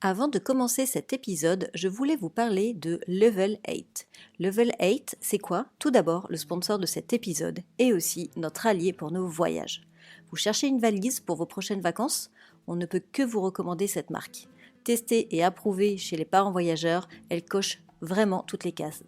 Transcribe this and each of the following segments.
Avant de commencer cet épisode, je voulais vous parler de Level 8. Level 8, c'est quoi? Tout d'abord, le sponsor de cet épisode et aussi notre allié pour nos voyages. Vous cherchez une valise pour vos prochaines vacances? On ne peut que vous recommander cette marque. Testée et approuvée chez les parents voyageurs, elle coche vraiment toutes les cases.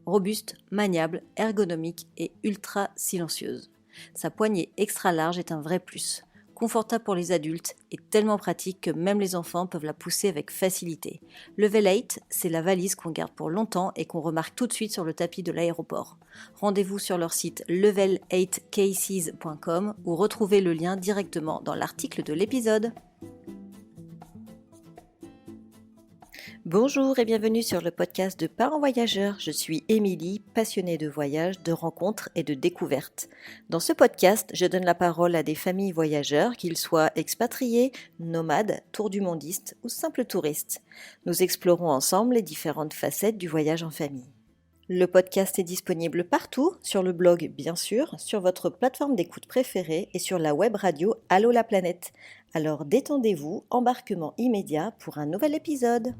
Robuste, maniable, ergonomique et ultra silencieuse. Sa poignée extra large est un vrai plus. Confortable pour les adultes et tellement pratique que même les enfants peuvent la pousser avec facilité. Level 8, c'est la valise qu'on garde pour longtemps et qu'on remarque tout de suite sur le tapis de l'aéroport. Rendez-vous sur leur site level8cases.com ou retrouvez le lien directement dans l'article de l'épisode. Bonjour et bienvenue sur le podcast de Parents Voyageurs. Je suis Émilie, passionnée de voyages, de rencontres et de découvertes. Dans ce podcast, je donne la parole à des familles voyageurs, qu'ils soient expatriés, nomades, tour-du-mondistes ou simples touristes. Nous explorons ensemble les différentes facettes du voyage en famille. Le podcast est disponible partout, sur le blog bien sûr, sur votre plateforme d'écoute préférée et sur la web radio Allô la planète. Alors détendez-vous, embarquement immédiat pour un nouvel épisode.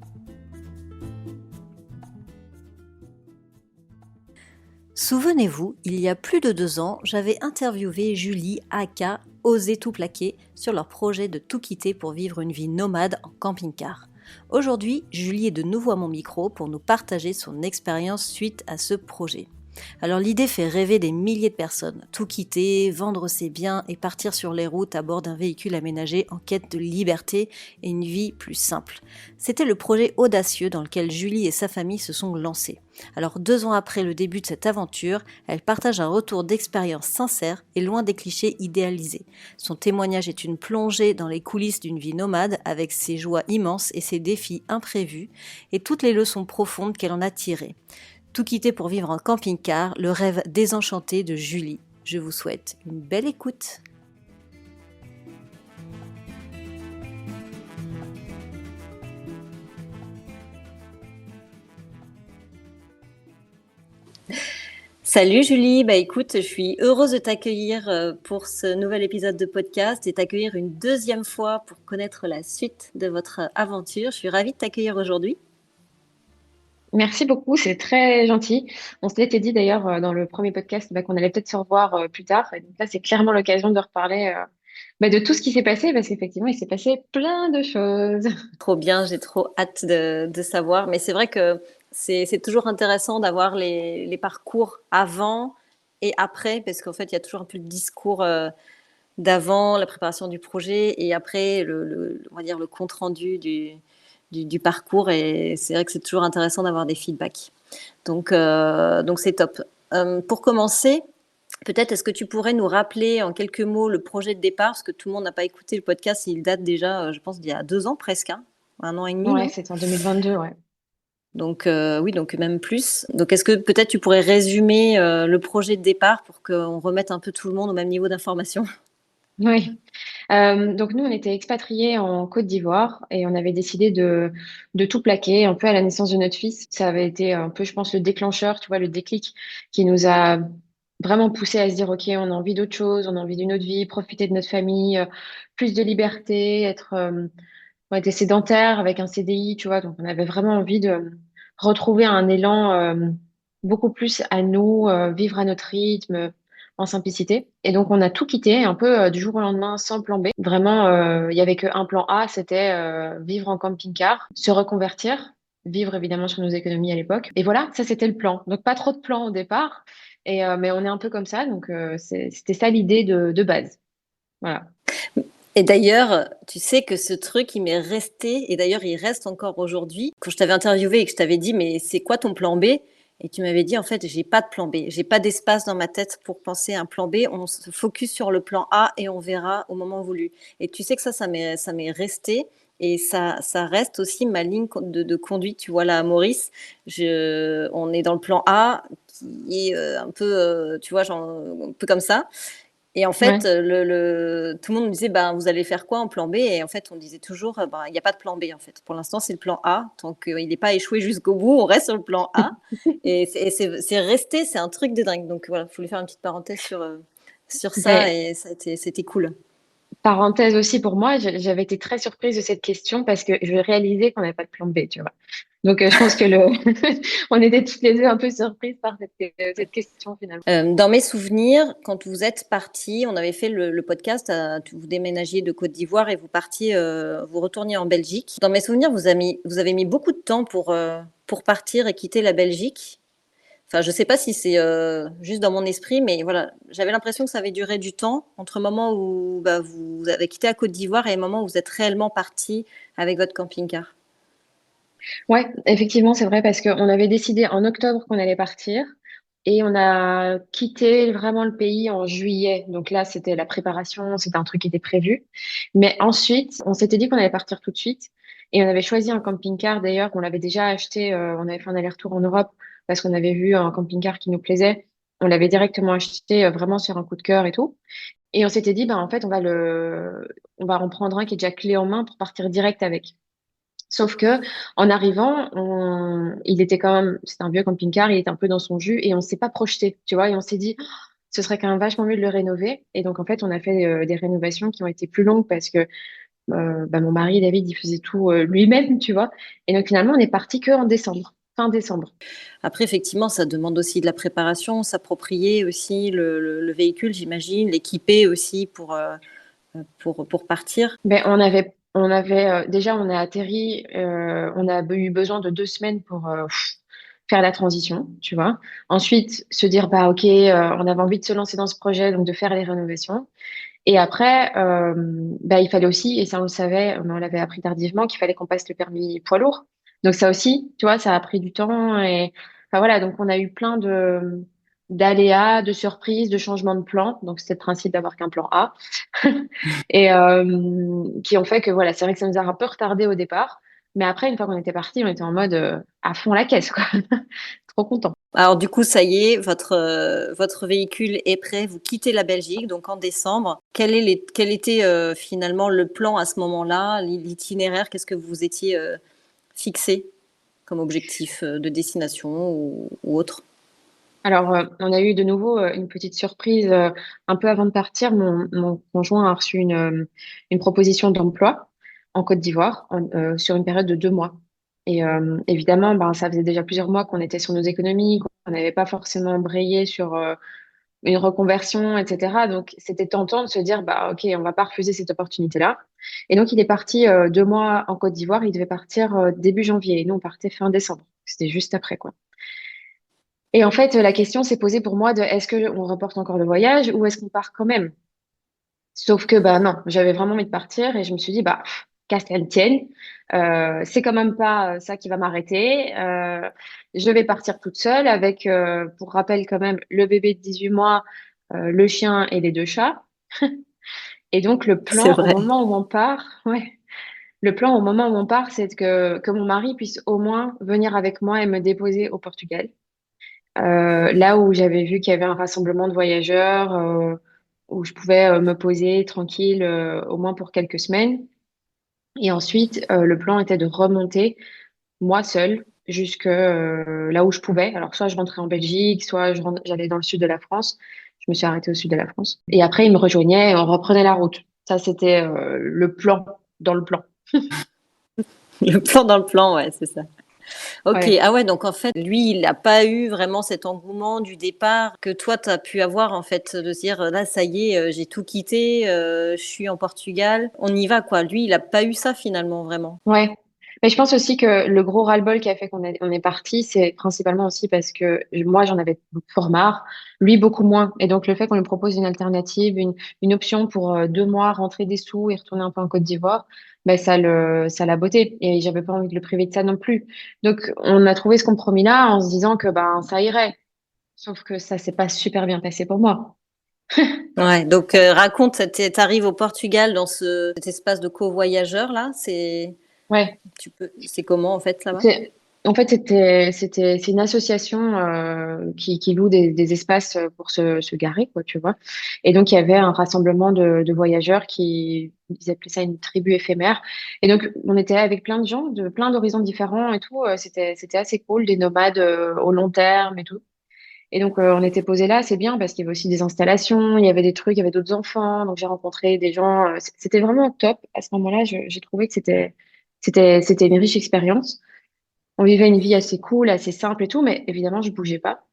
Souvenez-vous, il y a plus de 2 ans, j'avais interviewé Julie, aka Oser tout plaquer, sur leur projet de tout quitter pour vivre une vie nomade en camping-car. Aujourd'hui, Julie est de nouveau à mon micro pour nous partager son expérience suite à ce projet. Alors l'idée fait rêver des milliers de personnes, tout quitter, vendre ses biens et partir sur les routes à bord d'un véhicule aménagé en quête de liberté et une vie plus simple. C'était le projet audacieux dans lequel Julie et sa famille se sont lancés. Alors 2 ans après le début de cette aventure, elle partage un retour d'expérience sincère et loin des clichés idéalisés. Son témoignage est une plongée dans les coulisses d'une vie nomade avec ses joies immenses et ses défis imprévus et toutes les leçons profondes qu'elle en a tirées. Tout quitter pour vivre en camping-car, le rêve désenchanté de Julie. Je vous souhaite une belle écoute. Salut Julie, écoute, je suis heureuse de t'accueillir pour ce nouvel épisode de podcast et t'accueillir une deuxième fois pour connaître la suite de votre aventure. Je suis ravie de t'accueillir aujourd'hui. Merci beaucoup, c'est très gentil. On s'était dit d'ailleurs dans le premier podcast qu'on allait peut-être se revoir plus tard. Et donc là, c'est clairement l'occasion de reparler de tout ce qui s'est passé parce qu'effectivement, il s'est passé plein de choses. Trop bien, j'ai trop hâte de savoir. Mais c'est vrai que c'est toujours intéressant d'avoir les parcours avant et après, parce qu'en fait, il y a toujours un peu le discours d'avant, la préparation du projet, et après, on va dire le compte-rendu du parcours. Et c'est vrai que c'est toujours intéressant d'avoir des feedbacks. Donc c'est top. Pour commencer, peut-être est-ce que tu pourrais nous rappeler en quelques mots le projet de départ, parce que tout le monde n'a pas écouté le podcast, il date déjà, je pense, d'il y a 2 ans presque, hein, 1 an et demi, Ouais, non? c'était en 2022, ouais. Donc oui, donc même plus. Donc est-ce que peut-être tu pourrais résumer le projet de départ pour qu'on remette un peu tout le monde au même niveau d'information? Oui. Donc nous, on était expatriés en Côte d'Ivoire et on avait décidé de tout plaquer un peu à la naissance de notre fils. Ça avait été un peu, je pense, le déclencheur, tu vois, le déclic qui nous a vraiment poussé à se dire, OK, on a envie d'autre chose, on a envie d'une autre vie, profiter de notre famille, plus de liberté, on était sédentaires avec un CDI, tu vois, donc on avait vraiment envie de retrouver un élan beaucoup plus à nous, vivre à notre rythme, en simplicité. Et donc on a tout quitté un peu du jour au lendemain sans plan B. Vraiment, il y avait qu'un plan A, c'était vivre en camping-car, se reconvertir, vivre évidemment sur nos économies à l'époque. Et voilà, ça c'était le plan. Donc pas trop de plans au départ, mais on est un peu comme ça, donc c'était ça l'idée de base. Voilà. Et d'ailleurs, tu sais que ce truc, il m'est resté, et d'ailleurs, il reste encore aujourd'hui. Quand je t'avais interviewé et que je t'avais dit, mais c'est quoi ton plan B? Et tu m'avais dit, en fait, j'ai pas de plan B. J'ai pas d'espace dans ma tête pour penser à un plan B. On se focus sur le plan A et on verra au moment voulu. Et tu sais que ça m'est resté. Et ça reste aussi ma ligne de conduite. Tu vois, là, à Maurice, on est dans le plan A qui est un peu, tu vois, genre, un peu comme ça. Et en fait, Ouais. tout le monde me disait, ben, vous allez faire quoi en plan B? Et en fait, on disait toujours, ben, il n'y a pas de plan B en fait. Pour l'instant, c'est le plan A. Tant qu'il n'est pas échoué jusqu'au bout, on reste sur le plan A. Et c'est resté, c'est un truc de dingue. Donc voilà, je voulais faire une petite parenthèse sur ça Ben, et c'était cool. Parenthèse aussi pour moi, j'avais été très surprise de cette question parce que je réalisais qu'on n'avait pas de plan B, tu vois. Donc, je pense que on était toutes les deux un peu surprises par cette question finalement. Dans mes souvenirs, quand vous êtes partis, on avait fait le podcast, vous déménagiez de Côte d'Ivoire et vous partiez, vous retourniez en Belgique. Dans mes souvenirs, vous avez mis beaucoup de temps pour partir et quitter la Belgique. Enfin, je ne sais pas si c'est juste dans mon esprit, mais voilà, j'avais l'impression que ça avait duré du temps entre le moment où bah, vous avez quitté la Côte d'Ivoire et le moment où vous êtes réellement parti avec votre camping-car. Ouais, effectivement, c'est vrai parce qu'on avait décidé en octobre qu'on allait partir et on a quitté vraiment le pays en juillet. Donc là, c'était la préparation, c'était un truc qui était prévu. Mais ensuite, on s'était dit qu'on allait partir tout de suite et on avait choisi un camping-car d'ailleurs qu'on l'avait déjà acheté. On avait fait un aller-retour en Europe parce qu'on avait vu un camping-car qui nous plaisait. On l'avait directement acheté vraiment sur un coup de cœur et tout. Et on s'était dit, bah, en fait, on va en prendre un qui est déjà clé en main pour partir direct avec. Sauf que en arrivant, il était quand même, c'était un vieux camping-car, il était un peu dans son jus et on s'est pas projeté, tu vois, et on s'est dit, oh, ce serait quand même vachement mieux de le rénover. Et donc en fait, on a fait des rénovations qui ont été plus longues parce que bah, mon mari David, il faisait tout lui-même, tu vois. Et donc finalement, on est parti que en décembre, fin décembre. Après, effectivement, ça demande aussi de la préparation, s'approprier aussi le véhicule, j'imagine, l'équiper aussi pour partir. Ben déjà on a atterri, on a eu besoin de 2 semaines pour faire la transition, tu vois. Ensuite, se dire bah ok, on avait envie de se lancer dans ce projet, donc de faire les rénovations. Et après, bah il fallait aussi, et ça on le savait, mais on l'avait appris tardivement, qu'il fallait qu'on passe le permis poids lourd. Donc ça aussi, tu vois, ça a pris du temps et enfin voilà, donc on a eu plein de d'aléas, de surprises, de changements de plan. Donc c'est le principe d'avoir qu'un plan A. Et qui ont fait que voilà, c'est vrai que ça nous a un peu retardé au départ, mais après, une fois qu'on était parti, on était en mode à fond la caisse, quoi. Trop content. Alors du coup, ça y est, votre véhicule est prêt. Vous quittez la Belgique, donc en décembre. Quel était finalement le plan à ce moment-là, l'itinéraire? Qu'est-ce que vous étiez fixé comme objectif de destination ou autre? Alors, on a eu de nouveau une petite surprise un peu avant de partir. Mon conjoint a reçu une proposition d'emploi en Côte d'Ivoire sur une période de 2 mois. Et évidemment, ben, ça faisait déjà plusieurs mois qu'on était sur nos économies, qu'on n'avait pas forcément brayé sur une reconversion, etc. Donc, c'était tentant de se dire, bah, OK, on va pas refuser cette opportunité-là. Et donc, il est parti 2 mois en Côte d'Ivoire. Il devait partir début janvier. Et nous, on partait fin décembre. C'était juste après, quoi. Et en fait, la question s'est posée pour moi de est-ce qu'on reporte encore le voyage ou est-ce qu'on part quand même? Sauf que, bah, non, j'avais vraiment envie de partir et je me suis dit, bah, qu'à cela ne tienne, c'est quand même pas ça qui va m'arrêter. Je vais partir toute seule avec, pour rappel quand même, le bébé de 18 mois, le chien et les 2 chats. Et donc, le C'est plan au vrai. moment où on part, ouais, le plan au moment où on part, c'est que mon mari puisse au moins venir avec moi et me déposer au Portugal. Là où j'avais vu qu'il y avait un rassemblement de voyageurs, où je pouvais me poser tranquille, au moins pour quelques semaines. Et ensuite, le plan était de remonter moi seule jusque là où je pouvais. Alors, soit je rentrais en Belgique, soit j'allais dans le sud de la France. Je me suis arrêtée au sud de la France. Et après, il me rejoignait et on reprenait la route. Ça, c'était le plan dans le plan. Le plan dans le plan, ouais, c'est ça. Ok, Ouais. ah ouais, donc en fait, lui, il n'a pas eu vraiment cet engouement du départ que toi, tu as pu avoir, en fait, de se dire, là, ça y est, j'ai tout quitté, je suis en Portugal, on y va, quoi. Lui, il n'a pas eu ça finalement, vraiment. Ouais. Mais je pense aussi que le gros ras-le-bol qui a fait on est parti, c'est principalement aussi parce que moi, j'en avais fort marre, lui beaucoup moins. Et donc, le fait qu'on lui propose une alternative, une option pour 2 mois, rentrer des sous et retourner un peu en Côte d'Ivoire, ben, ça l'a botté. Et j'avais pas envie de le priver de ça non plus. Donc, on a trouvé ce compromis-là en se disant que ben, ça irait. Sauf que ça s'est pas super bien passé pour moi. Ouais, donc raconte, t'arrives au Portugal dans cet espace de covoyageur là, Ouais. c'est comment en fait là-bas? En fait, c'est une association qui loue des espaces pour se garer, quoi, tu vois. Et donc, il y avait un rassemblement de voyageurs ils appelaient ça une tribu éphémère. Et donc, on était avec plein de gens de plein d'horizons différents et tout. C'était assez cool, des nomades au long terme et tout. Et donc, on était posé là, c'est bien parce qu'il y avait aussi des installations, il y avait des trucs, il y avait d'autres enfants. Donc, j'ai rencontré des gens. C'était vraiment top. À ce moment-là, j'ai trouvé que c'était une riche expérience. On vivait une vie assez cool, assez simple et tout, mais évidemment, je bougeais pas.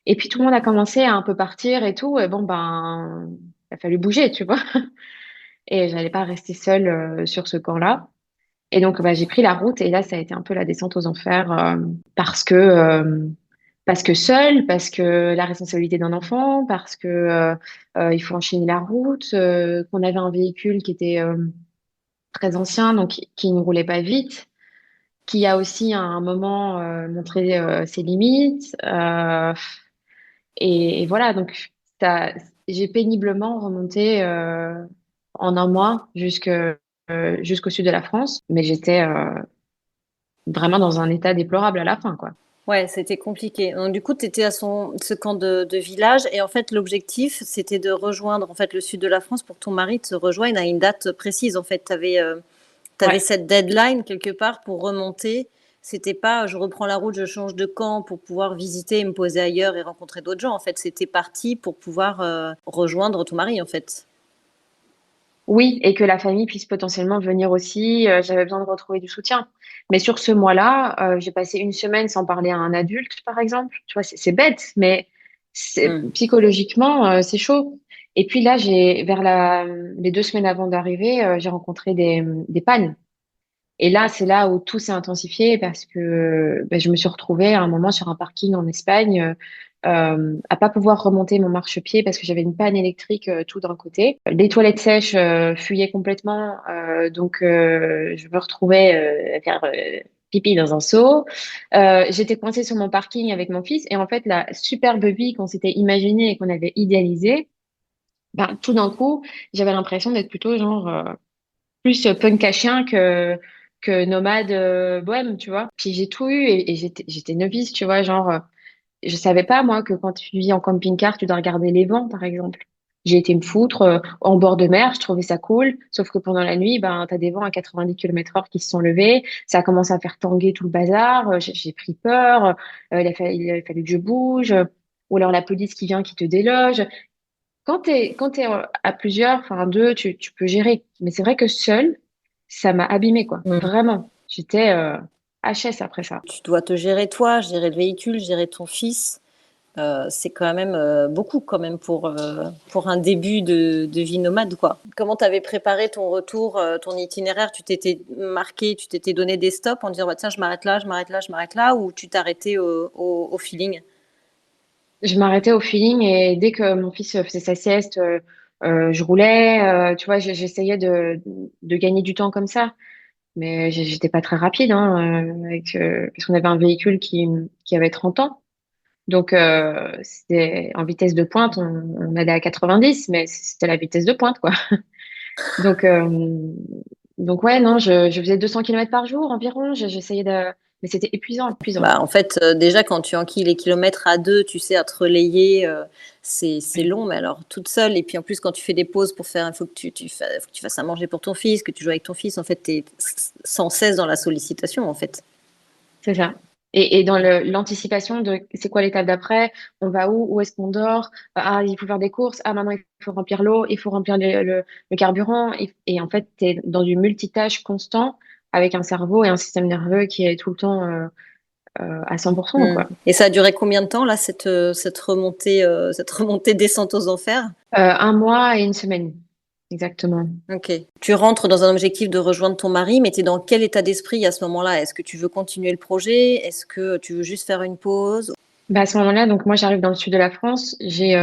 Et puis, tout le monde a commencé à un peu partir et tout. Et bon, ben, il a fallu bouger, tu vois. Et j'allais pas rester seule sur ce camp-là. Et donc, bah, j'ai pris la route et là, ça a été un peu la descente aux enfers parce que seule, parce que la responsabilité d'un enfant, parce que il faut enchaîner la route, qu'on avait un véhicule qui était très ancien, donc qui ne roulait pas vite, qui a aussi à un moment montré ses limites. Et voilà, donc j'ai péniblement remonté en un mois jusqu'au sud de la France, mais j'étais vraiment dans un état déplorable à la fin, quoi. Ouais, c'était compliqué. Donc, du coup, tu étais à ce camp de village et en fait, l'objectif, c'était de rejoindre en fait le sud de la France pour que ton mari te rejoigne à une date précise. En fait, tu avais, Ouais. cette deadline quelque part pour remonter. C'était pas je reprends la route, je change de camp pour pouvoir visiter et me poser ailleurs et rencontrer d'autres gens. En fait, c'était parti pour pouvoir rejoindre ton mari, en fait. Oui, et que la famille puisse potentiellement venir aussi. J'avais besoin de retrouver du soutien. Mais sur ce mois-là, j'ai passé une semaine sans parler à un adulte, par exemple. Tu vois, c'est bête, mais Hmm. psychologiquement, c'est chaud. Et puis là, les 2 semaines avant d'arriver, j'ai rencontré des pannes. Et là, c'est là où tout s'est intensifié parce que ben, je me suis retrouvée à un moment sur un parking en Espagne à pas pouvoir remonter mon marchepied parce que j'avais une panne électrique tout d'un côté. Les toilettes sèches fuyaient complètement, donc je me retrouvais à faire pipi dans un seau. J'étais coincée sur mon parking avec mon fils et en fait, la superbe vie qu'on s'était imaginée et qu'on avait idéalisée, ben, tout d'un coup, j'avais l'impression d'être plutôt genre plus punk à chien que nomade bohème, tu vois. Puis j'ai tout eu et j'étais novice, tu vois, genre je savais pas moi que quand tu vis en camping-car, tu dois regarder les vents, par exemple. J'ai été me foutre en bord de mer, je trouvais ça cool, sauf que pendant la nuit, ben t'as des vents à 90 km/h qui se sont levés, ça a commencé à faire tanguer tout le bazar, j'ai pris peur, il a fallu que je bouge, ou alors la police qui vient qui te déloge. Quand t'es à plusieurs, enfin à deux, tu peux gérer. Mais c'est vrai que seul, ça m'a abîmée, quoi. Hmm. Vraiment. J'étais HS après ça. Tu dois te gérer toi, gérer le véhicule, gérer ton fils. C'est quand même beaucoup quand même pour un début de vie nomade, quoi. Comment tu avais préparé ton retour, ton itinéraire? Tu t'étais marqué, tu t'étais donné des stops en disant bah, tiens, je m'arrête là, je m'arrête là, je m'arrête là, ou tu t'arrêtais au feeling? Je m'arrêtais au feeling et dès que mon fils faisait sa sieste, je roulais. Tu vois, j'essayais de gagner du temps comme ça. Mais j'étais pas très rapide, hein, parce qu'on avait un véhicule qui avait 30 ans. Donc, c'était en vitesse de pointe, on allait à 90, mais c'était la vitesse de pointe, quoi. Donc, ouais, non, je faisais 200 kilomètres par jour environ. J'essayais de. Mais c'était épuisant, épuisant. Bah, en fait, déjà, quand tu enquilles les kilomètres à deux, tu sais, à te relayer, c'est long, mais alors toute seule. Et puis en plus, quand tu fais des pauses pour faire, il faut que faut que tu fasses à manger pour ton fils, que tu joues avec ton fils. En fait, tu es sans cesse dans la sollicitation, en fait. C'est ça. Et dans l'anticipation de c'est quoi l'étape d'après, on va où est-ce qu'on dort, ah, il faut faire des courses, ah, maintenant il faut remplir l'eau, il faut remplir le carburant. Et en fait, tu es dans du multitâche constant avec un cerveau et un système nerveux qui est tout le temps à 100%, Hmm. quoi. Et ça a duré combien de temps, là, cette remontée descente aux enfers? Un mois et une semaine, exactement. Ok. Tu rentres dans un objectif de rejoindre ton mari, mais tu es dans quel état d'esprit à ce moment-là? Est-ce que tu veux continuer le projet? Est-ce que tu veux juste faire une pause? Bah, à ce moment-là, donc moi j'arrive dans le sud de la France, j'ai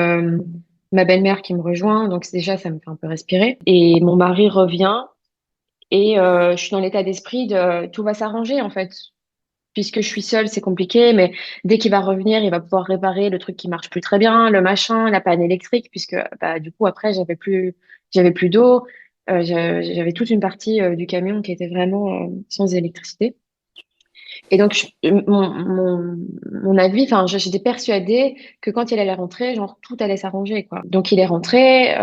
ma belle-mère qui me rejoint, donc déjà ça me fait un peu respirer. Et mon mari revient et je suis dans l'état d'esprit de tout va s'arranger en fait. Puisque je suis seule, c'est compliqué, mais dès qu'il va revenir, il va pouvoir réparer le truc qui marche plus très bien, le machin, la panne électrique, puisque bah, du coup après j'avais plus d'eau, j'avais toute une partie du camion qui était vraiment sans électricité. Et donc mon avis, enfin j'étais persuadée que quand il allait rentrer, genre tout allait s'arranger quoi. Donc il est rentré,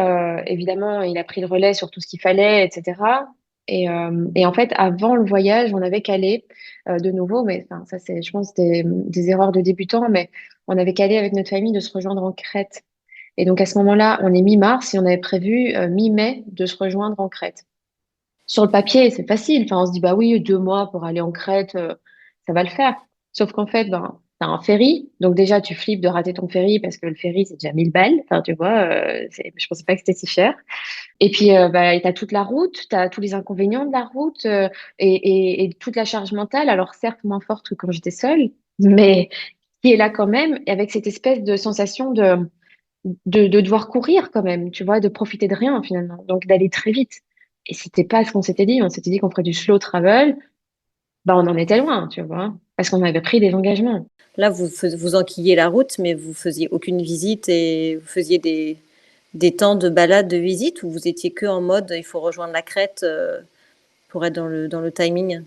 évidemment il a pris le relais sur tout ce qu'il fallait, etc. Et en fait, avant le voyage, on avait calé de nouveau, mais enfin, ça, c'est, je pense, des erreurs de débutants, mais on avait calé avec notre famille de se rejoindre en Crète. Et donc à ce moment-là, on est mi-mars et on avait prévu mi-mai de se rejoindre en Crète. Sur le papier, c'est facile. Enfin, on se dit, bah oui, 2 mois pour aller en Crète, ça va le faire. Sauf qu'en fait, ben, t'as un ferry. Donc déjà, tu flippes de rater ton ferry parce que le ferry, c'est déjà 1000 balles. Enfin, tu vois, je pensais pas que c'était si cher. Et puis, bah, t'as toute la route, t'as tous les inconvénients de la route et toute la charge mentale. Alors certes, moins forte que quand j'étais seule, mais qui est là quand même, et avec cette espèce de sensation de devoir courir quand même, tu vois, de profiter de rien finalement, donc d'aller très vite. Et c'était pas ce qu'on s'était dit. On s'était dit qu'on ferait du slow travel. Bah, on en était loin, tu vois, parce qu'on avait pris des engagements. Là, vous enquilliez la route, mais vous faisiez aucune visite et vous faisiez des temps de balade, de visite, ou vous étiez que en mode il faut rejoindre la crête pour être dans le timing?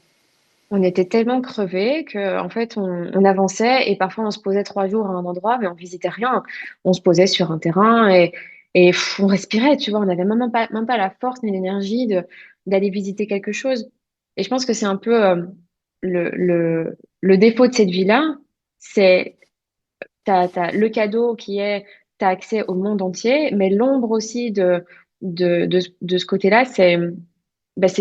On était tellement crevés que, en fait, on avançait et parfois on se posait 3 jours à un endroit, mais on visitait rien. On se posait sur un terrain et on respirait, tu vois. On n'avait même pas la force ni l'énergie d'aller visiter quelque chose. Et je pense que c'est un peu le défaut de cette vie-là, c'est t'as le cadeau qui est t'as accès au monde entier, mais l'ombre aussi de ce côté-là, c'est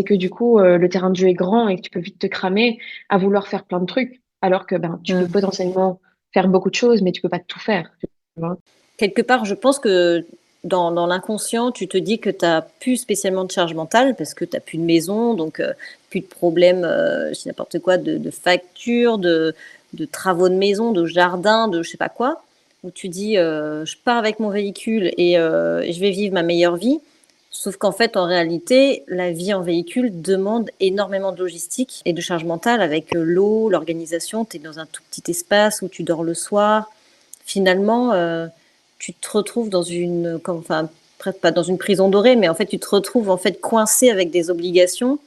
que du coup, le terrain de jeu est grand et que tu peux vite te cramer à vouloir faire plein de trucs, alors que ben, tu peux Mm. potentiellement faire beaucoup de choses, mais tu peux pas tout faire. Tu vois. Quelque part, je pense que dans l'inconscient, tu te dis que tu n'as plus spécialement de charge mentale parce que tu n'as plus de maison, donc plus de problèmes, je sais n'importe quoi, de factures, de travaux de maison, de jardin, de je sais pas quoi, où tu dis je pars avec mon véhicule et je vais vivre ma meilleure vie. Sauf qu'en fait, en réalité, la vie en véhicule demande énormément de logistique et de charge mentale avec l'eau, l'organisation. Tu es dans un tout petit espace où tu dors le soir. Finalement, tu te retrouves dans enfin, presque pas dans une prison dorée, mais en fait, tu te retrouves en fait coincé avec des obligations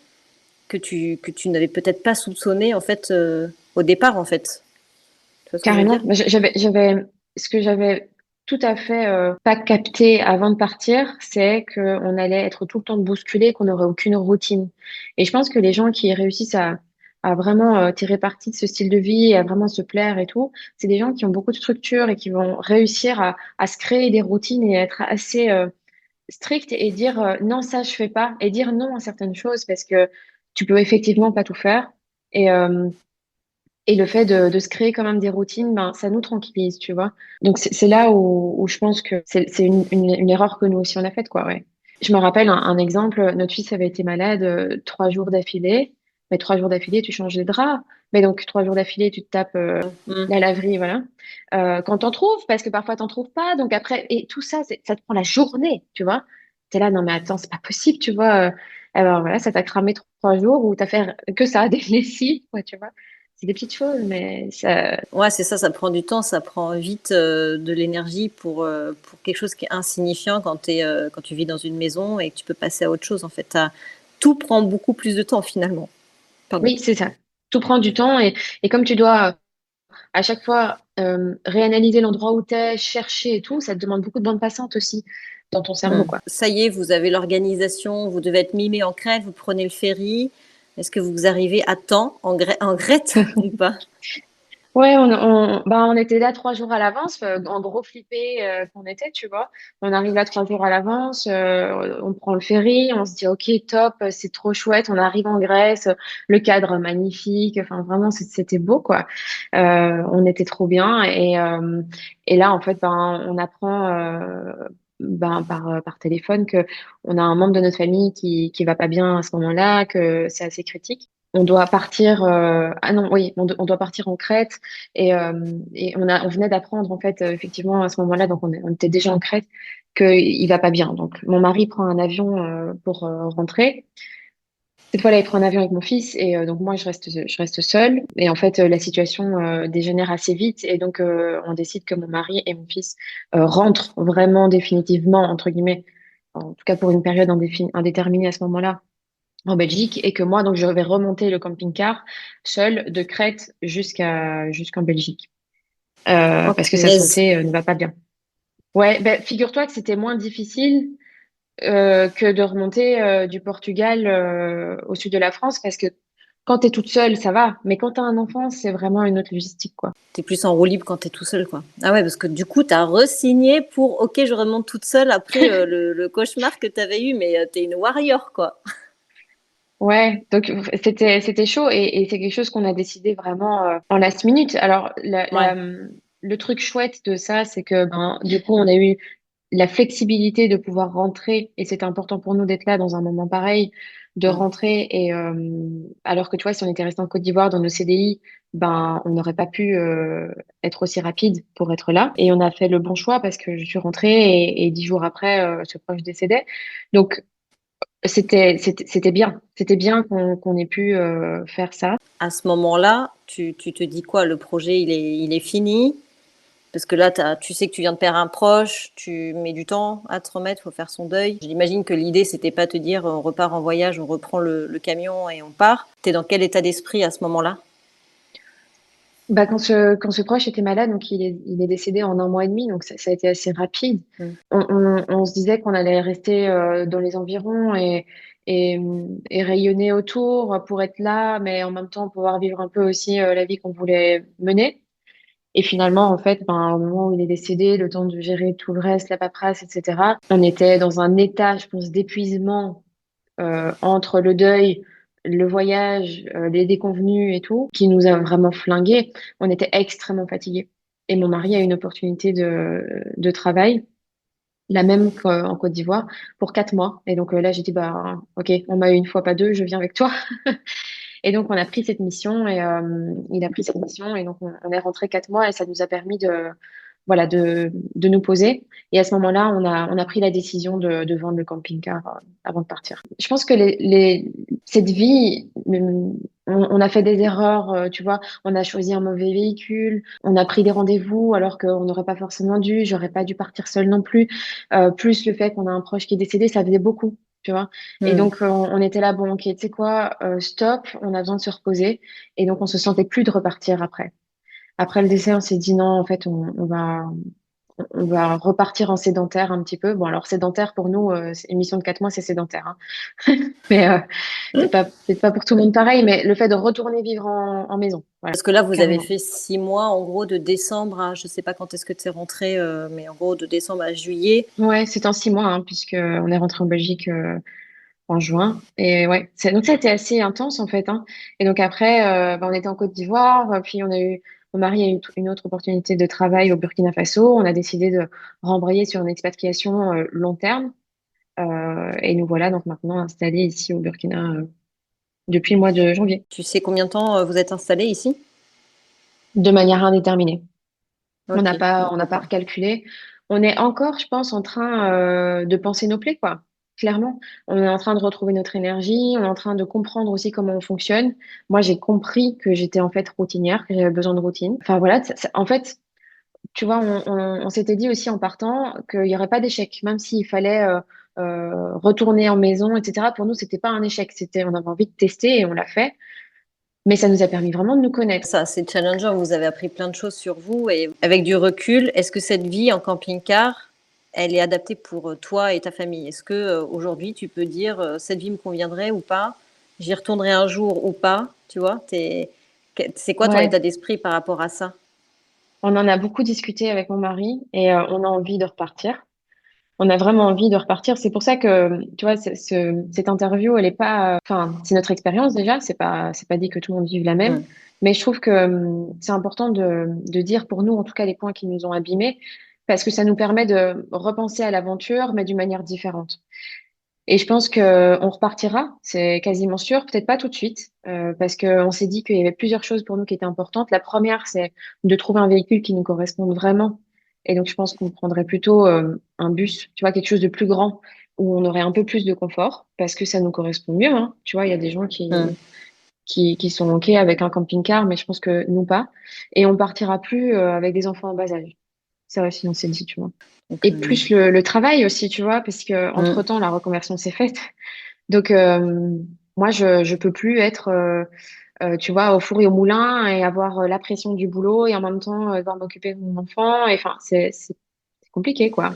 que tu n'avais peut-être pas soupçonnées en fait au départ en fait. Tu vois ce que je veux Carrément. dire? Mais ce que j'avais tout à fait pas capté avant de partir, c'est qu'on allait être tout le temps bousculé, qu'on n'aurait aucune routine. Et je pense que les gens qui réussissent à vraiment tirer parti de ce style de vie et à vraiment se plaire et tout, c'est des gens qui ont beaucoup de structure et qui vont réussir à se créer des routines et être assez stricts et dire non, ça je fais pas et dire non à certaines choses parce que tu peux effectivement pas tout faire. Et, euh, et le fait de se créer quand même des routines, ben, ça nous tranquillise, tu vois. Donc c'est là où je pense que c'est une erreur que nous aussi on a faite, quoi, ouais. Je me rappelle un exemple, notre fils avait été malade 3 jours d'affilée, mais 3 jours d'affilée, tu changes les draps, mais donc 3 jours d'affilée, tu te tapes Mm. la laverie, voilà. Quand t'en trouves, parce que parfois t'en trouves pas, donc après, et tout ça, ça te prend la journée, tu vois. T'es là, non mais attends, c'est pas possible, tu vois. Alors voilà, ça t'a cramé 3 jours où t'as fait que ça, des lessives, quoi, tu vois. C'est des petites choses, mais ça. Ouais, c'est ça, ça prend du temps, ça prend vite de l'énergie pour quelque chose qui est insignifiant quand tu vis dans une maison et que tu peux passer à autre chose. En fait, tout prend beaucoup plus de temps finalement. Pardon. Oui, c'est ça. Tout prend du temps et comme tu dois à chaque fois réanalyser l'endroit où tu es, chercher et tout, ça te demande beaucoup de bande passante aussi dans ton cerveau, quoi. Ça y est, vous avez l'organisation, vous devez être mimé en crête, vous prenez le ferry. Est-ce que vous arrivez à temps en Grèce ou pas? Ouais, on était là 3 jours à l'avance, en gros flippé qu'on était, tu vois. On arrive là 3 jours à l'avance, on prend le ferry, on se dit ok, top, c'est trop chouette, on arrive en Grèce, le cadre magnifique, enfin vraiment c'était beau quoi. On était trop bien et là en fait ben on apprend ben par téléphone que on a un membre de notre famille qui va pas bien à ce moment-là, que c'est assez critique. On doit partir. Ah non, oui, on doit partir en Crète et on venait d'apprendre en fait effectivement à ce moment-là, donc on était déjà en Crète, qu'il va pas bien. Donc mon mari prend un avion pour rentrer. Cette fois-là, il prend un avion avec mon fils et donc moi je reste seule. Et en fait, la situation dégénère assez vite et donc on décide que mon mari et mon fils rentrent vraiment définitivement entre guillemets, en tout cas pour une période indéterminée à ce moment-là en Belgique et que moi, donc, je vais remonter le camping-car seul de Crète jusqu'en Belgique Oh parce que sa punaise. santé ne va pas bien. Ouais, ben, figure-toi que c'était moins difficile que de remonter du Portugal au sud de la France parce que Quand tu es toute seule, ça va. Mais quand tu as un enfant, c'est vraiment une autre logistique, quoi. T'es plus en roue libre quand t'es tout seul, quoi. Ah ouais, parce que du coup, t'as re-signé pour OK, je remonte toute seule après le cauchemar que t'avais eu, mais t'es une warrior, quoi. Ouais, donc c'était chaud et c'est quelque chose qu'on a décidé vraiment en last minute. Alors Ouais. le truc chouette de ça, c'est que ben du coup on a eu la flexibilité de pouvoir rentrer et c'était important pour nous d'être là dans un moment pareil, de Mm. rentrer et alors que tu vois si on était resté en Côte d'Ivoire dans nos CDI, ben on n'aurait pas pu être aussi rapide pour être là et on a fait le bon choix parce que je suis rentrée et 10 jours après ce proche décédait. Donc c'était bien qu'on ait pu faire ça. À ce moment-là, tu te dis quoi? Le projet, il est fini? Parce que là, tu sais que tu viens de perdre un proche, tu mets du temps à te remettre, il faut faire son deuil. J'imagine que l'idée, c'était pas te dire on repart en voyage, on reprend le camion et on part. T'es dans quel état d'esprit à ce moment-là? Bah, quand ce proche était malade, donc il est décédé en 1 mois et demi, donc ça a été assez rapide. Mm. On se disait qu'on allait rester dans les environs et, et rayonner autour pour être là, mais en même temps pouvoir vivre un peu aussi la vie qu'on voulait mener. Et finalement, en fait, ben, au moment où il est décédé, le temps de gérer tout le reste, la paperasse, etc., on était dans un état, je pense, d'épuisement entre le deuil, le voyage, les déconvenus et tout, qui nous a vraiment flingués. On était extrêmement fatigués. Et mon mari a eu une opportunité de travail, la même qu'en Côte d'Ivoire, pour 4 mois. Et donc là, j'ai dit, bah, ok, on m'a eu une fois, pas deux, je viens avec toi. Et donc, on a pris cette mission et il a pris cette mission. Et donc, on est rentré 4 mois et ça nous a permis voilà, de nous poser. Et à ce moment-là, on a pris la décision de vendre le camping-car avant de partir. Je pense que cette vie, on a fait des erreurs, tu vois. On a choisi un mauvais véhicule, on a pris des rendez-vous alors qu'on n'aurait pas forcément dû. J'aurais pas dû partir seule non plus. Plus le fait qu'on a un proche qui est décédé, ça faisait beaucoup. Tu vois. Et Mm. donc, on était là, bon, ok, tu sais quoi, stop, on a besoin de se reposer. Et donc, on se sentait plus de repartir après. Après le décès, on s'est dit non, en fait, on va repartir en sédentaire un petit peu. Bon, alors sédentaire pour nous, une mission de 4 mois, c'est sédentaire, hein. Mais peut-être pas pour tout le monde pareil, mais le fait de retourner vivre en maison, voilà, Parce que là, vous avez carrément. fait 6 mois, en gros, de décembre à, je sais pas quand est-ce que tu es rentré, mais en gros, de décembre à juillet. Ouais, c'est en 6 mois, hein, puisque on est rentré en Belgique en juin. Et ouais, donc ça a été assez intense en fait, hein. Et donc après, bah, on était en Côte d'Ivoire, puis mon mari a eu une autre opportunité de travail au Burkina Faso. On a décidé de rembrayer sur une expatriation long terme. Et nous voilà donc maintenant installés ici au Burkina depuis le mois de janvier, Tu sais combien de temps vous êtes installé ici? de manière indéterminée. On Ok, n'a pas, bon, on n'a pas d'accord. recalculé. On est encore, je pense, en train de penser nos plaies, quoi. Clairement, on est en train de retrouver notre énergie, on est en train de comprendre aussi comment on fonctionne. Moi, j'ai compris que j'étais en fait routinière, que j'avais besoin de routine. Enfin voilà, en fait, tu vois, on s'était dit aussi en partant qu'il n'y aurait pas d'échec, même s'il fallait retourner en maison, etc. Pour nous, c'était pas un échec, on avait envie de tester et on l'a fait. Mais ça nous a permis vraiment de nous connaître. Ça, c'est challengeant. Vous avez appris plein de choses sur vous. Et avec du recul, est-ce que cette vie en camping-car, elle est adaptée pour toi et ta famille? Est-ce que aujourd'hui, tu peux dire cette vie me conviendrait ou pas? J'y retournerai un jour ou pas? Tu vois, c'est quoi ton Ouais. état d'esprit par rapport à ça? On en a beaucoup discuté avec mon mari et on a envie de repartir. On a vraiment envie de repartir. C'est pour ça que, tu vois, cette interview, elle est pas, enfin, c'est notre expérience déjà. C'est pas dit que tout le monde vive la même. Hmm. Mais je trouve que c'est important de dire pour nous, en tout cas, les points qui nous ont abîmés, parce que ça nous permet de repenser à l'aventure, mais d'une manière différente. Et je pense que on repartira, c'est quasiment sûr, peut-être pas tout de suite, parce que on s'est dit qu'il y avait plusieurs choses pour nous qui étaient importantes. La première, c'est de trouver un véhicule qui nous corresponde vraiment. Et donc, je pense qu'on prendrait plutôt un bus, tu vois, quelque chose de plus grand, où on aurait un peu plus de confort, parce que ça nous correspond mieux, hein. Tu vois, il y a des gens Hmm. qui sont OK avec un camping-car, mais je pense que nous pas. Et on partira plus avec des enfants en bas âge. Ça aussi, on s'est dit, tu vois. Donc, Et plus le travail aussi, tu vois, parce que hmm. entre-temps, la reconversion s'est faite. Donc, moi, je peux plus être, tu vois, au four et au moulin et avoir la pression du boulot et en même temps devoir m'occuper de mon enfant. Et enfin, c'est compliqué, quoi.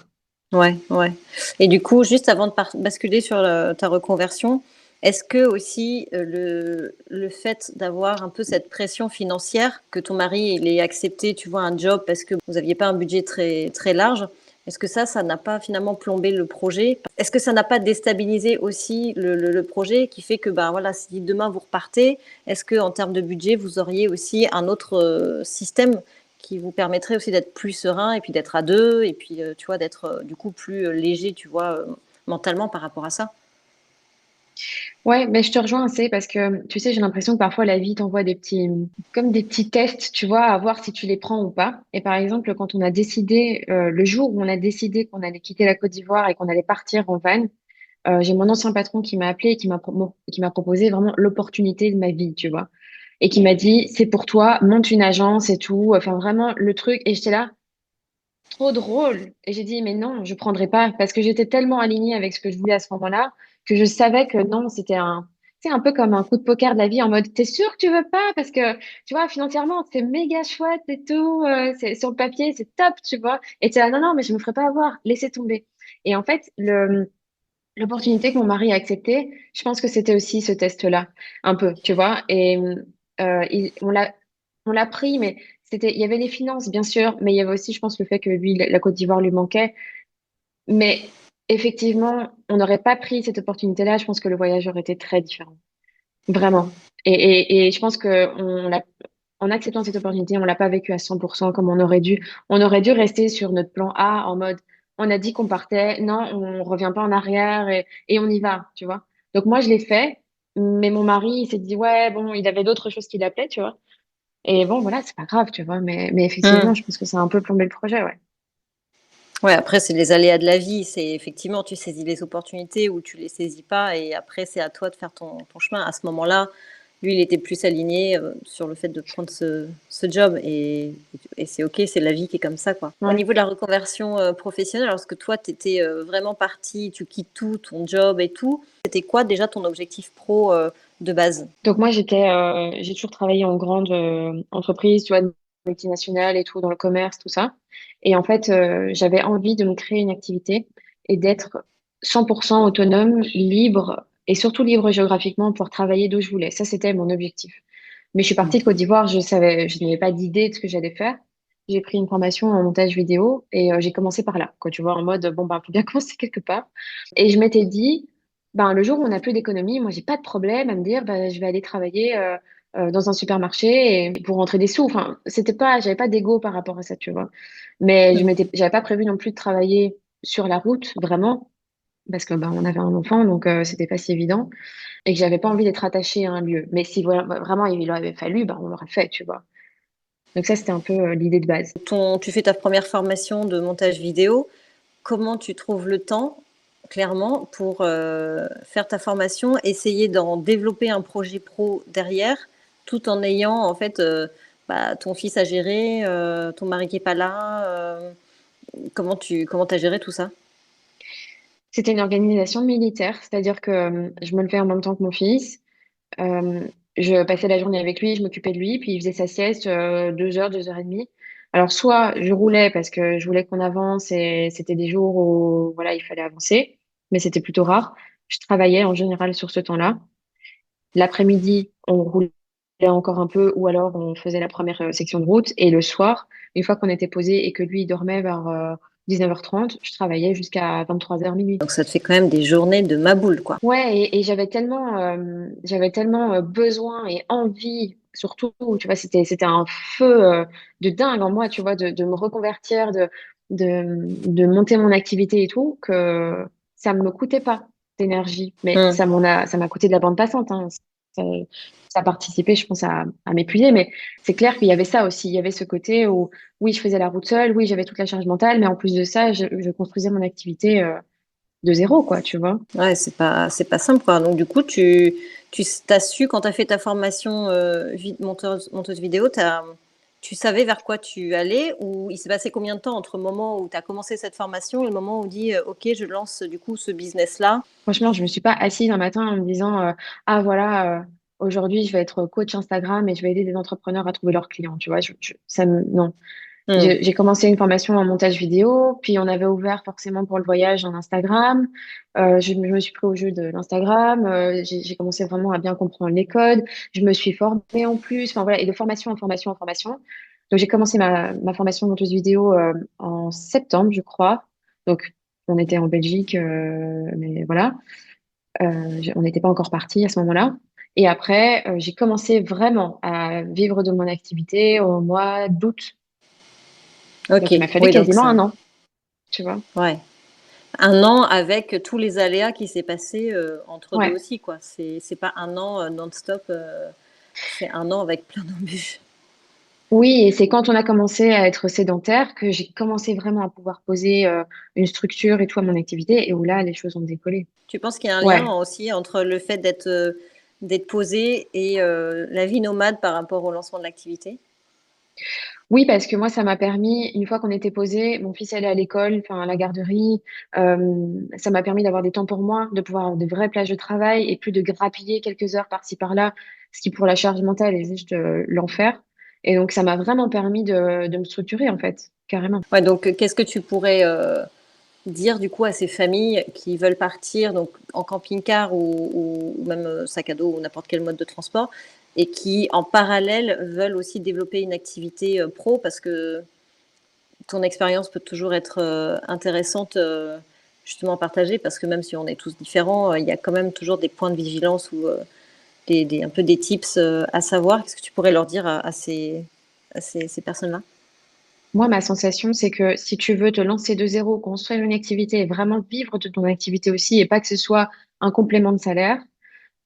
Ouais, ouais. Et du coup, juste avant de basculer sur ta reconversion, Est-ce que aussi le fait d'avoir un peu cette pression financière, que ton mari il ait accepté, tu vois, un job parce que vous n'aviez pas un budget très, très large, est-ce que ça n'a pas finalement plombé le projet? Est-ce que ça n'a pas déstabilisé aussi le projet qui fait que, ben voilà, si demain vous repartez, est-ce que en termes de budget, vous auriez aussi un autre système qui vous permettrait aussi d'être plus serein et puis d'être à deux et puis, tu vois, d'être du coup plus léger, tu vois, mentalement par rapport à ça? Ouais, mais je te rejoins assez parce que, tu sais, j'ai l'impression que parfois la vie t'envoie comme des petits tests, tu vois, à voir si tu les prends ou pas. Et par exemple, quand on a décidé, le jour où on a décidé qu'on allait quitter la Côte d'Ivoire et qu'on allait partir en van, j'ai mon ancien patron qui m'a appelé et qui m'a proposé vraiment l'opportunité de ma vie, tu vois. Et qui m'a dit, c'est pour toi, monte une agence et tout. Enfin, vraiment, le truc. Et j'étais là, trop drôle. Et j'ai dit, mais non, je prendrai pas. Parce que j'étais tellement alignée avec ce que je voulais à ce moment-là que je savais que non, c'est un peu comme un coup de poker de la vie en mode, t'es sûr que tu veux pas? Parce que, tu vois, financièrement, c'est méga chouette et tout. Sur le papier, c'est top, tu vois. Et tu là, non, non, mais je me ferai pas avoir. Laissez tomber. Et en fait, l'opportunité que mon mari a acceptée, je pense que c'était aussi ce test-là, un peu, tu vois. Et on l'a pris, mais il y avait les finances, bien sûr, mais il y avait aussi, je pense, le fait que lui, la Côte d'Ivoire lui manquait. Mais effectivement, on n'aurait pas pris cette opportunité-là. Je pense que le voyage aurait été très différent, vraiment. Et je pense que en acceptant cette opportunité, on l'a pas vécu à 100% comme on aurait dû. On aurait dû rester sur notre plan A en mode, on a dit qu'on partait, non, on revient pas en arrière et on y va, tu vois. Donc moi, je l'ai fait, mais mon mari, il s'est dit, ouais, bon, il avait d'autres choses qui l'appelaient, tu vois. Et bon, voilà, c'est pas grave, tu vois. Mais effectivement, Hmm. je pense que ça a un peu plombé le projet, ouais. Ouais, après, c'est les aléas de la vie. C'est effectivement, tu saisis les opportunités ou tu les saisis pas. Et après, c'est à toi de faire ton chemin. À ce moment-là, lui, il était plus aligné sur le fait de prendre ce job. Et c'est OK, c'est la vie qui est comme ça, quoi. Au Ouais. niveau de la reconversion professionnelle, alors que toi, tu étais vraiment parti, tu quittes tout, ton job et tout. C'était quoi déjà ton objectif pro de base? Donc moi, j'ai toujours travaillé en grande entreprise, tu vois, multinationale et tout, dans le commerce, tout ça. Et en fait, j'avais envie de me créer une activité et d'être 100% autonome, libre et surtout libre géographiquement pour travailler d'où je voulais. Ça, c'était mon objectif. Mais je suis partie de Côte d'Ivoire, je n'avais pas d'idée de ce que j'allais faire. J'ai pris une formation en montage vidéo et j'ai commencé par là, quoi, tu vois, en mode, bon, ben, faut bien commencer quelque part. Et je m'étais dit, ben, le jour où on n'a plus d'économie, moi, j'ai pas de problème à me dire, ben, je vais aller travailler dans un supermarché et pour rentrer des sous. Enfin, j'avais pas d'ego par rapport à ça, tu vois. Mais j'avais pas prévu non plus de travailler sur la route, vraiment, parce que ben, on avait un enfant, donc c'était pas si évident et que j'avais pas envie d'être attachée à un lieu. Mais si voilà, vraiment il aurait fallu, ben, on l'aurait fait, tu vois. Donc ça, c'était un peu l'idée de base. Tu fais ta première formation de montage vidéo. Comment tu trouves le temps, clairement, pour faire ta formation, essayer d'en développer un projet pro derrière, tout en ayant en fait bah, ton fils à gérer, ton mari qui est pas là. Comment t'as géré tout ça? C'était une organisation militaire, c'est-à-dire que je me levais en même temps que mon fils. Euh, je passais la journée avec lui, je m'occupais de lui, puis il faisait sa sieste 2 heures, 2 heures et demie. Alors soit je roulais parce que je voulais qu'on avance et c'était des jours où voilà, il fallait avancer, mais c'était plutôt rare. Je travaillais en général sur ce temps-là. L'après-midi, on roulait encore un peu ou alors on faisait la première section de route. Et le soir, une fois qu'on était posé et que lui il dormait vers 19h30, je travaillais jusqu'à 23h minuit. Donc ça te fait quand même des journées de maboule, quoi. Ouais, et j'avais tellement besoin et envie, surtout, tu vois, c'était un feu de dingue en moi, tu vois, de me reconvertir, de monter mon activité et tout, que ça me coûtait pas d'énergie, mais Hmm. ça m'a coûté de la bande passante, hein. Ça, ça a participé, je pense, à m'épuiser, mais c'est clair qu'il y avait ça aussi, il y avait ce côté où, oui, je faisais la route seule, oui, j'avais toute la charge mentale, mais en plus de ça, je construisais mon activité de zéro, quoi, tu vois. Ouais, c'est pas simple, quoi. Donc du coup, tu as su quand tu as fait ta formation monteuse vidéo, tu savais vers quoi tu allais ou il s'est passé combien de temps entre le moment où tu as commencé cette formation et le moment où on dit OK, je lance du coup ce business-là? Franchement, je me suis pas assise un matin en me disant ah voilà aujourd'hui je vais être coach Instagram et je vais aider des entrepreneurs à trouver leurs clients. Tu vois, non. Hmm. J'ai commencé une formation en montage vidéo, puis on avait ouvert forcément pour le voyage un Instagram. Je me suis pris au jeu de l'Instagram. J'ai commencé vraiment à bien comprendre les codes. Je me suis formée en plus. Enfin voilà, et de formation en formation en formation. Donc j'ai commencé ma formation de monteuse vidéo en septembre, je crois. Donc on était en Belgique, mais voilà. On n'était pas encore parti à ce moment-là. Et après, j'ai commencé vraiment à vivre de mon activité au mois d'août. Ok, Donc il m'a fallu oui, donc quasiment ça. un an, tu vois. Ouais. Un an avec tous les aléas qui s'est passé entre deux Ouais. aussi, quoi. C'est pas un an non-stop, c'est un an avec plein d'embûches. Oui, et c'est quand on a commencé à être sédentaire que j'ai commencé vraiment à pouvoir poser une structure et tout à mon activité et où là, les choses ont décollé. Tu penses qu'il y a un lien Ouais. aussi entre le fait d'être posé et la vie nomade par rapport au lancement de l'activité? Oui, parce que moi, ça m'a permis, une fois qu'on était posé, mon fils allait à l'école, enfin à la garderie, ça m'a permis d'avoir des temps pour moi, de pouvoir avoir de vraies plages de travail et plus de grappiller quelques heures par-ci par-là, ce qui pour la charge mentale est juste l'enfer. Et donc, ça m'a vraiment permis de me structurer, en fait, carrément. Ouais, donc qu'est-ce que tu pourrais dire du coup à ces familles qui veulent partir donc en camping-car ou même sac à dos ou n'importe quel mode de transport et qui en parallèle veulent aussi développer une activité pro parce que ton expérience peut toujours être intéressante justement à partager parce que même si on est tous différents, il y a quand même toujours des points de vigilance ou un peu des tips à savoir. Qu'est-ce que tu pourrais leur dire ces personnes-là? Moi, ma sensation, c'est que si tu veux te lancer de zéro, construire une activité et vraiment vivre de ton activité aussi, et pas que ce soit un complément de salaire,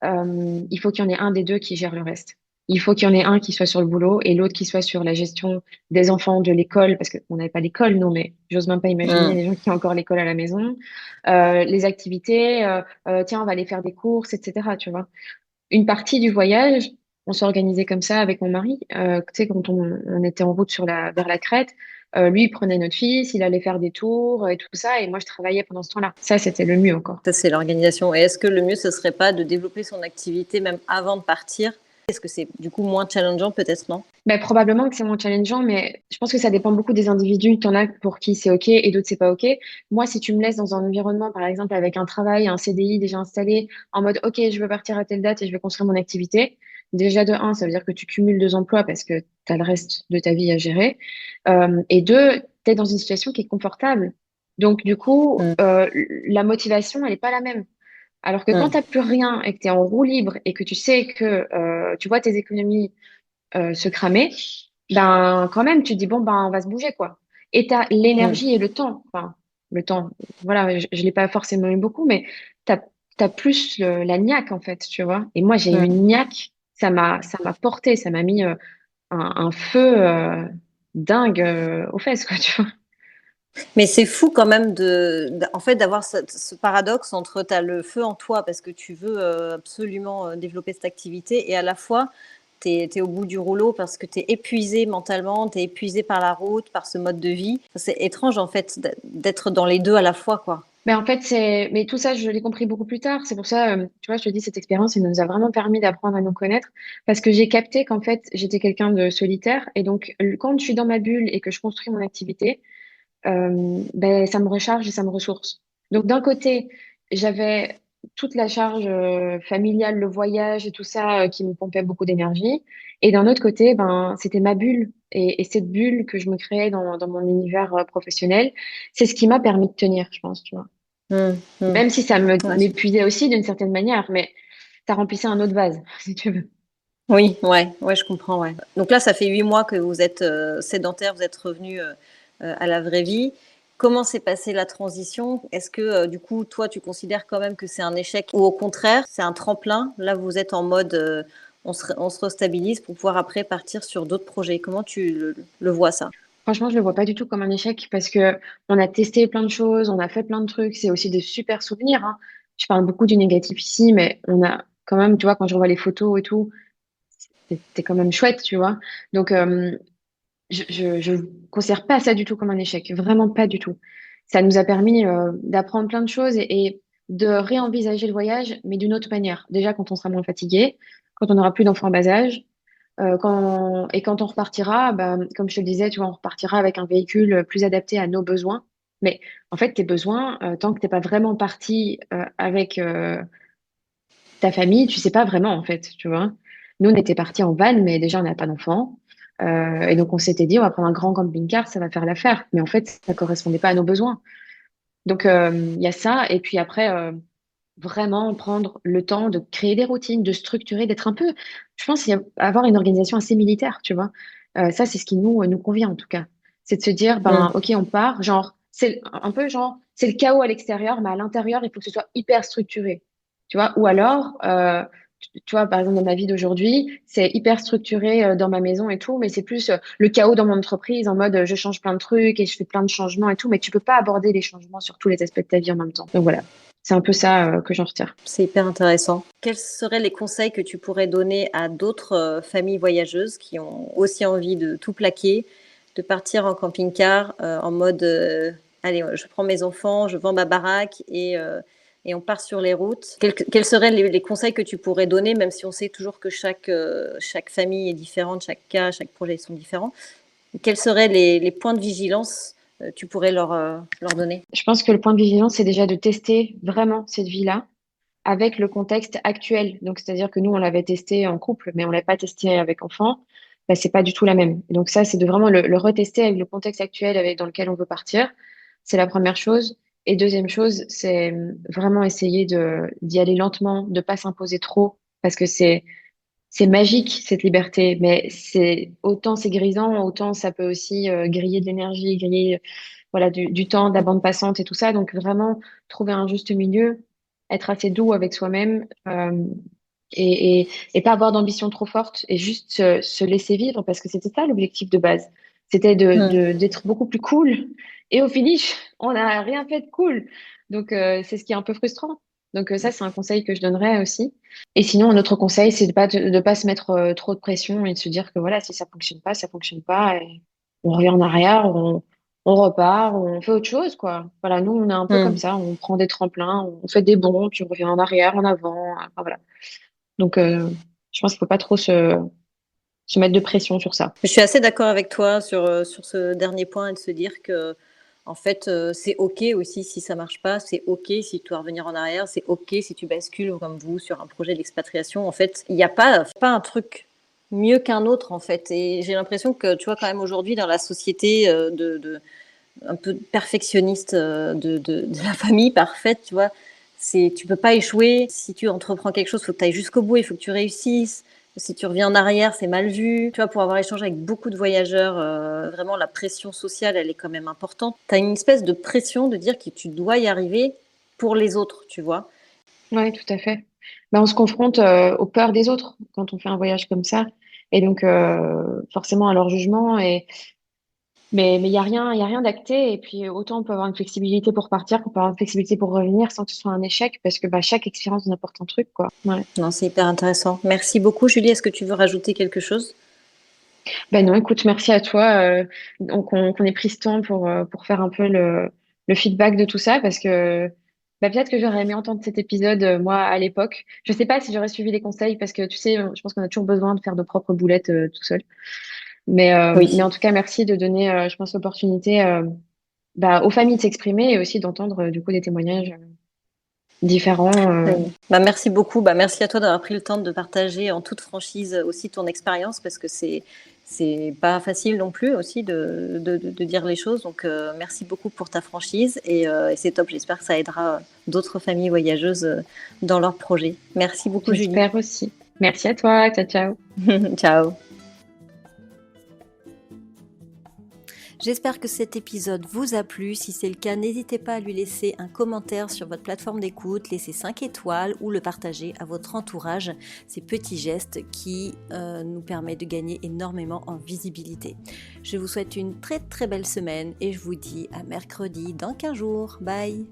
il faut qu'il y en ait un des deux qui gère le reste. Il faut qu'il y en ait un qui soit sur le boulot et l'autre qui soit sur la gestion des enfants, de l'école, parce qu'on n'avait pas l'école, non, mais j'ose même pas imaginer Mmh. les gens qui ont encore l'école à la maison, les activités, tiens, on va aller faire des courses, etc., tu vois. Une partie du voyage, on s'organisait comme ça avec mon mari. Tu sais, quand on était en route vers la Crète, lui, il prenait notre fils, il allait faire des tours et tout ça, et moi, je travaillais pendant ce temps-là. Ça, c'était le mieux encore. Ça, c'est l'organisation. Et est-ce que le mieux, ce serait pas de développer son activité même avant de partir? Est-ce que c'est du coup moins challengeant, peut-être non? Ben, probablement que c'est moins challengeant, mais je pense que ça dépend beaucoup des individus. T'en as pour qui c'est OK et d'autres c'est pas OK. Moi, si tu me laisses dans un environnement, par exemple, avec un travail, un CDI déjà installé, en mode OK, je veux partir à telle date et je vais construire mon activité. Déjà, de un, ça veut dire que tu cumules deux emplois parce que tu as le reste de ta vie à gérer. Et deux, tu es dans une situation qui est confortable. Donc, du coup, Mm, la motivation, elle n'est pas la même. Alors que quand mm, tu n'as plus rien et que tu es en roue libre et que tu sais que tu vois tes économies se cramer, ben quand même, tu te dis, bon, ben on va se bouger, quoi. Et tu as mm, l'énergie et le temps. Enfin, le temps, voilà, je l'ai pas forcément eu beaucoup, mais tu as plus la niaque, en fait, tu vois. Et moi, j'ai eu mm. une niaque, ça m'a porté, ça m'a mis un feu dingue aux fesses, quoi, tu vois. Mais c'est fou quand même en fait, d'avoir ce paradoxe entre tu as le feu en toi parce que tu veux absolument développer cette activité et à la fois tu es au bout du rouleau parce que tu es épuisé mentalement, tu es épuisé par la route, par ce mode de vie. C'est étrange en fait d'être dans les deux à la fois, quoi. Mais en fait, mais tout ça, je l'ai compris beaucoup plus tard. C'est pour ça, tu vois, je te dis, cette expérience, elle nous a vraiment permis d'apprendre à nous connaître parce que j'ai capté qu'en fait, j'étais quelqu'un de solitaire. Et donc, quand je suis dans ma bulle et que je construis mon activité, ben, ça me recharge et ça me ressource. Donc, d'un côté, j'avais toute la charge familiale, le voyage et tout ça qui me pompait beaucoup d'énergie. Et d'un autre côté, ben, c'était ma bulle. Et cette bulle que je me créais dans mon univers professionnel, c'est ce qui m'a permis de tenir, je pense, tu vois. Mm, mm. Même si ça Ouais. m'épuisait aussi d'une certaine manière, mais ça remplissait un autre vase, si tu veux. Oui, ouais, ouais, je comprends, ouais. Donc là, ça fait 8 mois que vous êtes sédentaire, vous êtes revenu à la vraie vie. Comment s'est passée la transition? Est-ce que du coup, toi, tu considères quand même que c'est un échec ou au contraire, c'est un tremplin? Là, vous êtes en mode on se restabilise pour pouvoir après partir sur d'autres projets. Comment tu le vois ça? Franchement, je le vois pas du tout comme un échec parce que on a testé plein de choses, on a fait plein de trucs. C'est aussi des super souvenirs, hein. Je parle beaucoup du négatif ici, mais on a quand même, tu vois, quand je revois les photos et tout, c'était quand même chouette, tu vois. Donc, je considère pas ça du tout comme un échec, vraiment pas du tout. Ça nous a permis d'apprendre plein de choses et de réenvisager le voyage, mais d'une autre manière. Déjà, quand on sera moins fatigué, quand on n'aura plus d'enfants en bas âge, Quand on repartira, bah, comme je te le disais, tu vois, on repartira avec un véhicule plus adapté à nos besoins. Mais en fait, tes besoins, tant que t'es pas vraiment parti avec ta famille, tu sais pas vraiment, en fait, tu vois. Nous, on était partis en van, mais déjà, on n'a pas d'enfants. Et donc, on s'était dit, on va prendre un grand camping-car, ça va faire l'affaire. Mais en fait, ça correspondait pas à nos besoins. Donc, il y a ça. Et puis après, vraiment prendre le temps de créer des routines, de structurer, d'être un peu, je pense, avoir une organisation assez militaire, tu vois. Ça, c'est ce qui nous convient, en tout cas. C'est de se dire, ben, Mm. OK, on part, genre, un peu genre, c'est le chaos à l'extérieur, mais à l'intérieur, il faut que ce soit hyper structuré, tu vois. Ou alors, tu vois, par exemple, dans ma vie d'aujourd'hui, c'est hyper structuré dans ma maison et tout, mais c'est plus le chaos dans mon entreprise, en mode, je change plein de trucs et je fais plein de changements et tout, mais tu peux pas aborder les changements sur tous les aspects de ta vie en même temps. Donc voilà. C'est un peu ça que j'en retire. C'est hyper intéressant. Quels seraient les conseils que tu pourrais donner à d'autres familles voyageuses qui ont aussi envie de tout plaquer, de partir en camping-car en mode allez, je prends mes enfants, je vends ma baraque et on part sur les routes. Quels seraient les conseils que tu pourrais donner, même si on sait toujours que chaque famille est différente, chaque cas, chaque projet sont différents. Quels seraient les points de vigilance que tu pourrais leur donner? Je pense que le point de vigilance, c'est déjà de tester vraiment cette vie-là avec le contexte actuel. Donc, c'est-à-dire que nous, on l'avait testé en couple, mais on l'a pas testé avec enfant. Bah, c'est pas du tout la même. Et donc ça, c'est de vraiment le retester avec le contexte actuel dans lequel on veut partir. C'est la première chose. Et deuxième chose, c'est vraiment essayer d'y aller lentement, de pas s'imposer trop, parce que c'est magique, cette liberté, mais autant c'est grisant, autant ça peut aussi griller de l'énergie, griller voilà, du temps, de la bande passante et tout ça. Donc vraiment trouver un juste milieu, être assez doux avec soi-même et pas avoir d'ambition trop forte et juste se laisser vivre parce que c'était ça l'objectif de base. C'était d'être beaucoup plus cool. Et au finish, on n'a rien fait de cool. Donc c'est ce qui est un peu frustrant. Donc ça, c'est un conseil que je donnerais aussi. Et sinon, un autre conseil, c'est de pas se mettre trop de pression et de se dire que voilà, si ça fonctionne pas, ça fonctionne pas. Et on revient en arrière, on repart, on fait autre chose, quoi. Voilà, nous, on est un peu comme Hmm. ça. On prend des tremplins, on fait des bonds, puis on revient en arrière, en avant. Enfin, voilà. Donc, je pense qu'il faut pas trop se mettre de pression sur ça. Je suis assez d'accord avec toi sur ce dernier point et de se dire que, en fait, c'est OK aussi si ça marche pas, c'est OK si tu dois revenir en arrière, c'est OK si tu bascules comme vous sur un projet d'expatriation. En fait, il n'y a pas un truc mieux qu'un autre, en fait. Et j'ai l'impression que, tu vois, quand même aujourd'hui, dans la société un peu perfectionniste de la famille parfaite, tu vois, tu peux pas échouer. Si tu entreprends quelque chose, il faut que tu ailles jusqu'au bout, il faut que tu réussisses. Si tu reviens en arrière, c'est mal vu. Tu vois, pour avoir échangé avec beaucoup de voyageurs, vraiment la pression sociale, elle est quand même importante. Tu as une espèce de pression de dire que tu dois y arriver pour les autres, tu vois. Oui, tout à fait. Ben, on se confronte aux peurs des autres quand on fait un voyage comme ça. Et donc, forcément, à leur jugement. Mais il y a rien d'acté. Et puis, autant on peut avoir une flexibilité pour partir, qu'on peut avoir une flexibilité pour revenir sans que ce soit un échec, parce que bah, chaque expérience nous apporte un truc, quoi. Ouais. Non, c'est hyper intéressant. Merci beaucoup, Julie. Est-ce que tu veux rajouter quelque chose? Ben non, écoute, merci à toi qu'on ait pris ce temps pour faire un peu le feedback de tout ça, parce que bah, peut-être que j'aurais aimé entendre cet épisode, moi, à l'époque. Je sais pas si j'aurais suivi les conseils, parce que tu sais, je pense qu'on a toujours besoin de faire nos propres boulettes tout seul. Mais Oui. en tout cas, merci de donner, je pense, l'opportunité bah, aux familles de s'exprimer et aussi d'entendre du coup des témoignages différents. Bah, merci beaucoup. Bah, merci à toi d'avoir pris le temps de partager en toute franchise aussi ton expérience parce que c'est pas facile non plus aussi de dire les choses. Donc, merci beaucoup pour ta franchise et c'est top. J'espère que ça aidera d'autres familles voyageuses dans leurs projets. Merci beaucoup, Julie. J'espère aussi. Merci à toi. Ciao, ciao. Ciao. J'espère que cet épisode vous a plu. Si c'est le cas, n'hésitez pas à lui laisser un commentaire sur votre plateforme d'écoute, laisser 5 étoiles ou le partager à votre entourage. Ces petits gestes qui nous permettent de gagner énormément en visibilité. Je vous souhaite une très très belle semaine et je vous dis à mercredi dans 15 jours. Bye!